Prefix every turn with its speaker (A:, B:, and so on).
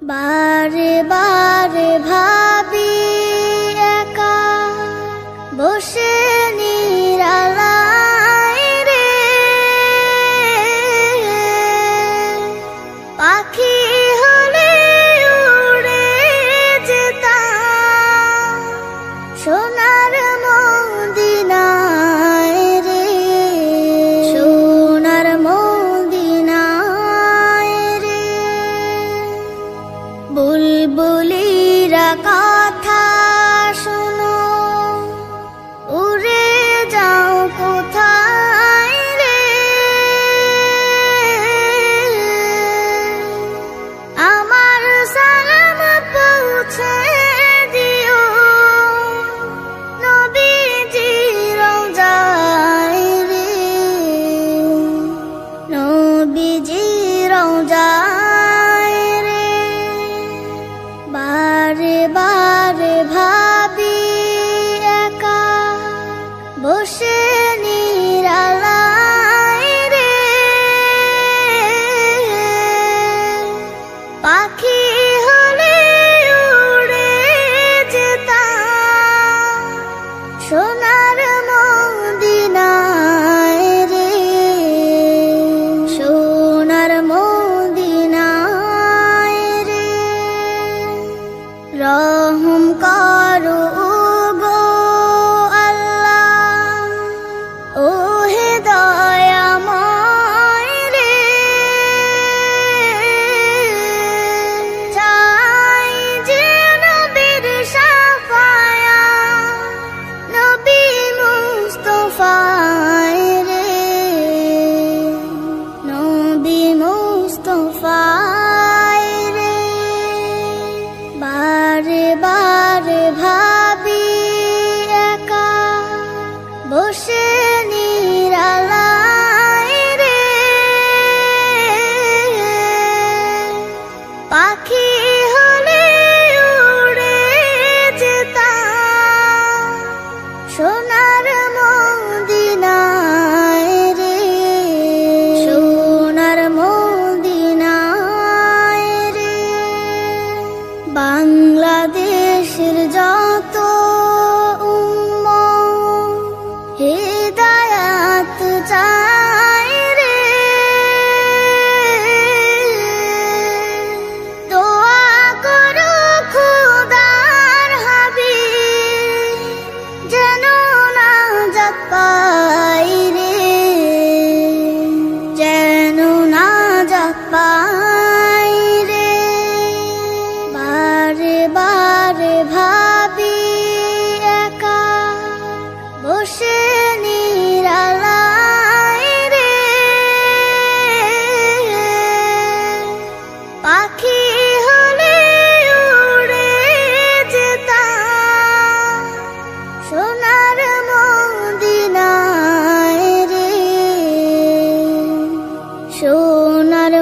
A: বারে বারে ভাবি একা বসে নিরালায় রে, পাখি হলে উড়ে যেতাম সোনার মদিনায় রে, সোনার মদিনায় রে। বুলবুলিরা কথা শোনো, উড়ে যাও কোথায় রে, আমার সালাম পৌঁছে দিও নবীজি রওজায় রে, নবীজি রওজায় রে। বারে বারে ভাবি একা বসে নিরালায় রে, পাখি হলে উড়ে যেতাম সোনার মদিনায় রে, সোনার মদিনায় রে। রহম করো গো আল্লাহ, ও হে দয়াময় রে, চাই যে নবীর শাফায়াত, নবী মুস্তাফায় রে, নবী মুস্তাফায় রে। বারে বারে ভাবি একা বসে নিরালায় রে, পাখি হলে উড়ে যেতাম সোনার মদিনায় রে, সোনার মদিনায় রে। বাংলাদেশের যত উম্মত হিদায়াত চায় রে, দোয়া করো খোদার হাবিব যেন নাজাত পাই রে, যেন নাজাত পাই রে। বারে বারে ভাবি একা বসে নিরালায় রে, পাখি হলে উড়ে যেতাম সোনার মদিনায় রে, সোনার